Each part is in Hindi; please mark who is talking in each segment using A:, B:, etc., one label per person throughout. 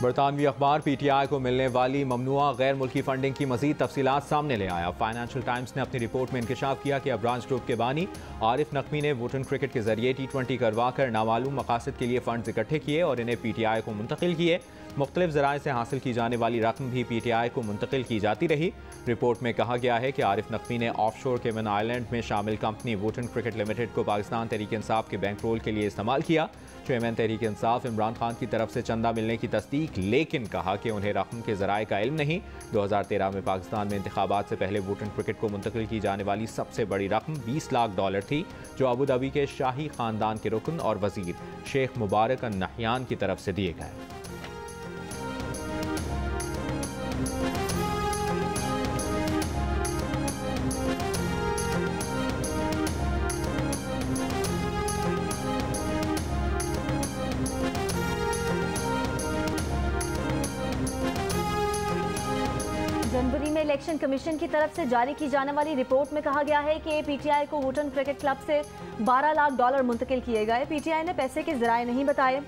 A: बरतानवी अखबार PTI को मिलने वाली ममनुआ गैर मुल्की फंडिंग की मजीद तफसीलात सामने ले आया। फाइनेंशियल टाइम्स ने अपनी रिपोर्ट में इंकशाफ किया कि अब्राज ग्रुप के बानी आरिफ नकवी ने वुटन क्रिकेट के जरिए T20 करवा कर नामालूम मकासद के लिए फंड इकट्ठे किए और इन्हें PTI को मुंतकिल किए। मुख्तलिफ ज़राए से हासिल की जाने वाली रकम भी PTI को मुंतकिल की जाती रही। रिपोर्ट में कहा गया है कि आरिफ नकवी ने ऑफशोर केमन आइलैंड में शामिल कंपनी वुटन क्रिकेट लिमिटेड को पाकिस्तान तहरीक इंसाफ के बैंक रोल के लिए इस्तेमाल किया। चेयरमैन तहरीक इंसाफ इमरान खान की तरफ से चंदा मिलने की तस्दीक, लेकिन कहा कि उन्हें रकम के ज़राए का इल्म नहीं। 2013 में पाकिस्तान में इंतखाबात से पहले वुटन क्रिकेट को मुंतकिल की जाने वाली सबसे बड़ी रकम $20 लाख थी, जो अबू धाबी के शाही खानदान के रुकन और वजीर शेख मुबारक अन नहयान की तरफ से दिए गए।
B: जनवरी में इलेक्शन कमीशन की तरफ से जारी की जाने वाली रिपोर्ट में कहा गया है कि PTI को वुटन क्रिकेट क्लब से $12 लाख मुंतकिल किए गए। PTI ने पैसे के ज़राए नहीं बताए।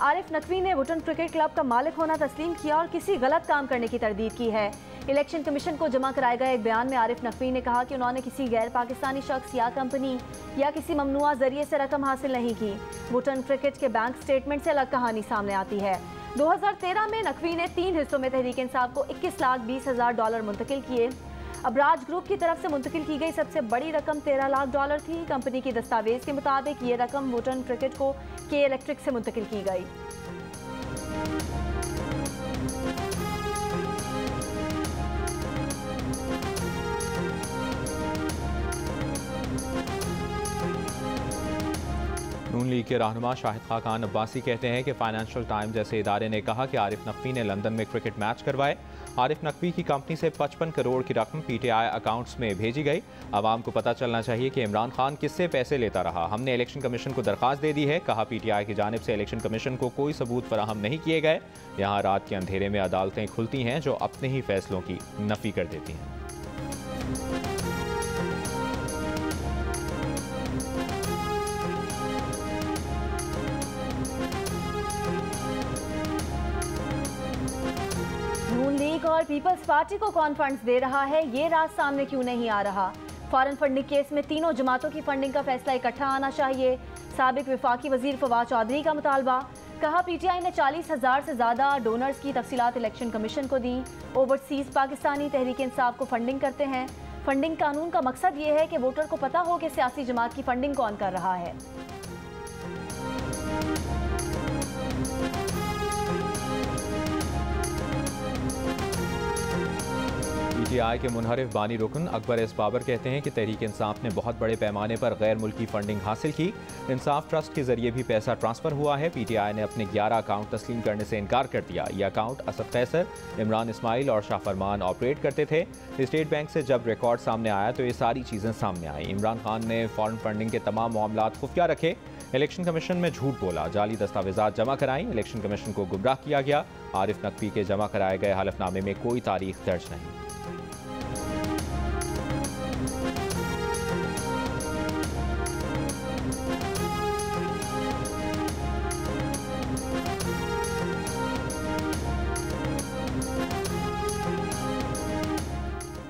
B: आरिफ नकवी ने वुटन क्रिकेट क्लब का मालिक होना तस्लीम किया और किसी गलत काम करने की तरदीद की है। इलेक्शन कमीशन को जमा कराए गए एक बयान में आरिफ नकवी ने कहा कि उन्होंने किसी गैर पाकिस्तानी शख्स या कंपनी या किसी ममनुआ जरिए से रकम हासिल नहीं की। वुटन क्रिकेट के बैंक स्टेटमेंट से अलग कहानी सामने आती है। 2013 में नकवी ने 3 हिस्सों में तहरीक इंसाफ को $21,20,000 मुंतकिल किए। अब्राज ग्रुप की तरफ से मुंतकिल की गई सबसे बड़ी रकम $13 लाख थी। कंपनी की दस्तावेज के मुताबिक ये रकम वुटन क्रिकेट को के इलेक्ट्रिक से मुंतकिल की गई।
A: नून लीग के रहनुमा शाहिद खान अब्बासी कहते हैं कि फाइनेंशियल टाइम जैसे इदारे ने कहा कि आरिफ नकवी ने लंदन में क्रिकेट मैच करवाए। आरिफ नकवी की कंपनी से 55 करोड़ की रकम PTI अकाउंट्स में भेजी गई। आवाम को पता चलना चाहिए कि इमरान खान किससे पैसे लेता रहा। हमने इलेक्शन कमीशन को दरख्वास्त दे दी है। कहा PTI की जानिब से इलेक्शन कमीशन को कोई सबूत फराहम नहीं किए गए। यहाँ रात के अंधेरे में अदालतें खुलती हैं जो अपने ही फैसलों की नफी कर देती हैं।
B: नून लीग और पीपल्स पार्टी को कौन फंड्स दे रहा है, ये राज सामने क्यों नहीं आ रहा। फॉरेन फंडिंग केस में तीनों जमातों की फंडिंग का फैसला इकट्ठा आना चाहिए। साबिक वफाकी वजीर फवाद चौधरी का मुतालबा। कहा PTI ने 40,000 से ज़्यादा डोनर्स की तफसीलात इलेक्शन कमीशन को दी। ओवरसीज पाकिस्तानी तहरीक इंसाफ को फंडिंग करते हैं। फंडिंग कानून का मकसद ये है कि वोटर को पता हो कि सियासी जमात की फंडिंग कौन कर रहा है।
A: PTI के मुनहरिफ बानी रुकन अकबर एस बाबर कहते हैं कि तहरीक इंसाफ ने बहुत बड़े पैमाने पर गैर मुल्की फंडिंग हासिल की। इंसाफ ट्रस्ट के जरिए भी पैसा ट्रांसफ़र हुआ है। PTI ने अपने 11 अकाउंट तस्लीम करने से इनकार कर दिया। ये अकाउंट असद कैसर, इमरान इस्माइल और शाह फरमान ऑपरेट करते थे। स्टेट बैंक से जब रिकॉर्ड सामने आया तो ये सारी चीज़ें सामने आई। इमरान खान ने फॉरेन फंडिंग के तमाम मामलात खुफिया रखे। इलेक्शन कमीशन में झूठ बोला, जाली दस्तावेजात जमा कराई। इलेक्शन कमीशन को गुमराह किया गया। आरिफ नकवी के जमा कराए गए हलफनामे में कोई तारीख दर्ज नहीं।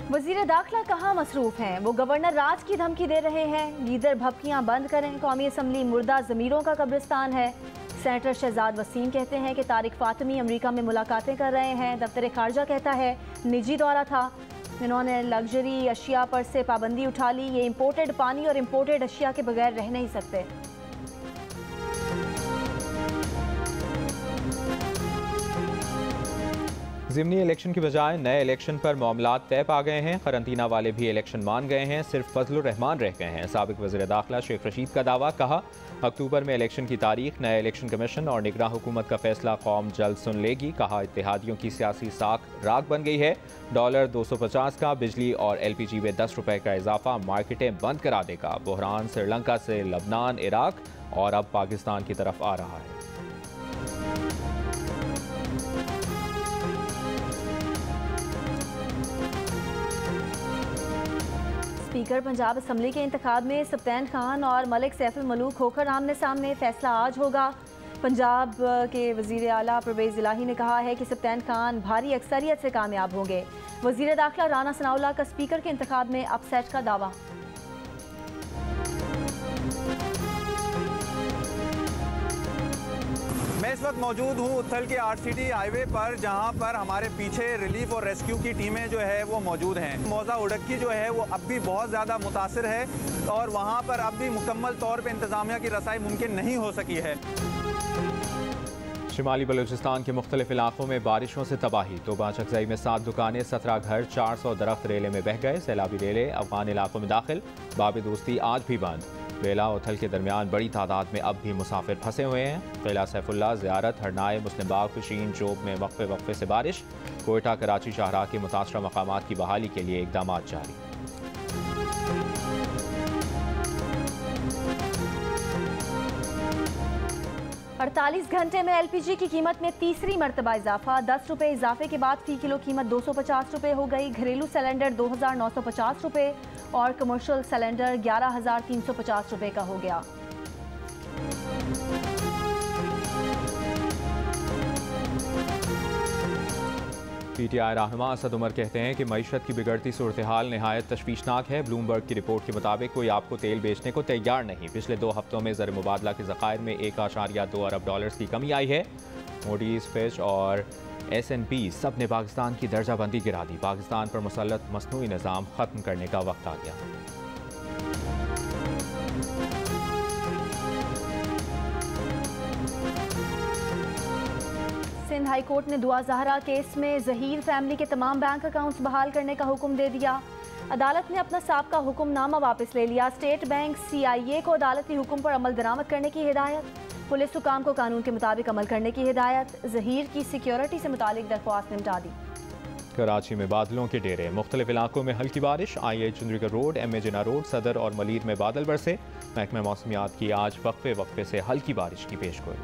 B: वजीर दाखिला कहाँ मसरूफ हैं। वो गवर्नर राज की धमकी दे रहे हैं। लीडर भपकियाँ बंद करें। कौमी असम्बली मुर्दा ज़मीरों का कब्रिस्तान है। सेनेटर शहजाद वसीम कहते हैं कि तारिक फातमी अमेरिका में मुलाकातें कर रहे हैं। दफ्तर खारजा कहता है निजी दौरा था। इन्होंने लग्जरी अशिया पर से पाबंदी उठा ली। ये इम्पोर्टेड पानी और इम्पोर्टेड अशिया के बगैर रह नहीं सकते।
A: ज़िमनी इलेक्शन की बजाय नए इलेक्शन पर मामलात तय पा गए हैं। करंतना वाले भी इलेक्शन मान गए हैं, सिर्फ फजलुर रहमान रह गए हैं। साबिक वज़ीर दाखिला शेख रशीद का दावा। कहा अक्टूबर में इलेक्शन की तारीख, नए इलेक्शन कमीशन और निगरान हुकूमत का फैसला कौम जल्द सुन लेगी। कहा इत्तेहादियों की सियासी साख राख बन गई है। डॉलर 250 का, बिजली और LPG में 10 रुपए का इजाफा मार्केटें बंद करा देगा। बहरान श्रीलंका से लबनान, इराक और अब पाकिस्तान की तरफ आ रहा है।
B: स्पीकर पंजाब असम्बली के इंतखाब में सब्तैन खान और मलिक सैफ मलूक होकर आमने सामने। फैसला आज होगा। पंजाब के वज़ीर आला परवेज़ इलाही ने कहा है कि सप्तान खान भारी अक्सरियत से कामयाब होंगे। वज़ीर दाखिला राना सनाउल्लाह का स्पीकर के इंतखाब में अपसेट का दावा।
C: मैं इस वक्त मौजूद हूँ उथल के आरसीटी हाईवे पर, जहाँ पर हमारे पीछे रिलीफ और रेस्क्यू की टीमें जो है वो मौजूद हैं। मौजा उड़क्की जो है वो अब भी बहुत ज़्यादा मुतासिर है और वहाँ पर अब भी मुकम्मल तौर पे इंतज़ामिया की रसाई मुमकिन नहीं हो सकी है।
A: शिमाली बलूचिस्तान के मुख्तलिफ इलाकों में बारिशों से तबाही। तोबा चकजई में 7 दुकानें, 17 घर, 400 दरख्त रेले में बह गए। सैलाबी रेले अफगान इलाकों में दाखिल। बाब दोस्ती आज भी बंद। बेला उथल के दरमियान बड़ी तादाद में अब भी मुसाफिर फंसे हुए हैं। किला सैफुल्ला, ज़ियारत, हरनाए, मुस्लिम बाग, फिशीन, चोब में वक्फे से बारिश। कोयटा, कराची, शाहराह के मुतासरा मकामात की बहाली के लिए इकदाम जारी।
B: 48 घंटे में LPG की कीमत में तीसरी मरतबा इजाफा। 10 रुपये इजाफे के बाद फी किलो कीमत 250 रुपये हो गई। घरेलू सिलेंडर 2950 रुपये और कमर्शियल सिलेंडर 11350 रुपये का हो गया।
A: PTI रहनुमा असद उमर कहते हैं कि मईशत की बिगड़ती सूरत हाल नहायत तशवीशनाक है। ब्लूमबर्ग की रिपोर्ट के मुताबिक कोई आपको तेल बेचने को तैयार नहीं। पिछले 2 हफ्तों में ज़र मुबादला के ज़खायर में 1.2 अरब डॉलर्स की कमी आई है। मूडीज़, फिच और S&P सब ने पाकिस्तान की दर्जाबंदी गिरा दी। पाकिस्तान पर मुसल्लत मसनूई निज़ाम ख़त्म करने का वक्त आ गया।
B: सिंध हाई कोर्ट ने दुआ ज़हरा केस में ज़हीर फैमिली के तमाम बैंक अकाउंट्स बहाल करने का हुक्म दे दिया। अदालत ने अपना साबका हुक्मनामा वापस ले लिया। स्टेट बैंक CIA को अदालती हुक्म पर अमल दरामद करने की हिदायत। पुलिस हुकाम को कानून के मुताबिक अमल करने की हिदायत। ज़हीर की सिक्योरिटी से मुतालिक दरख्वास्त निपटा दी।
A: कराची में बादलों के डेरे, मुख्तलिफ इलाकों में हल्की बारिश। IA चुंद्रीगढ़ रोड, MA जिना रोड, सदर और मलीर में बादल बरसे। महकमा मौसमियात की आज वक्फे से हल्की बारिश की पेशगोई।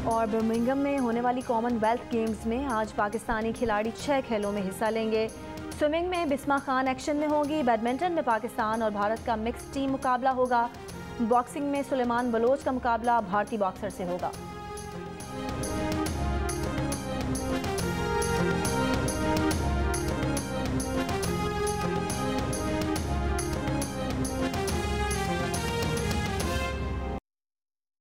B: और बर्मिंघम में होने वाली कॉमनवेल्थ गेम्स में आज पाकिस्तानी खिलाड़ी 6 खेलों में हिस्सा लेंगे। स्विमिंग में बिस्मा खान एक्शन में होंगी। बैडमिंटन में पाकिस्तान और भारत का मिक्स टीम मुकाबला होगा। बॉक्सिंग में सुलेमान बलोच का मुकाबला भारतीय बॉक्सर से होगा।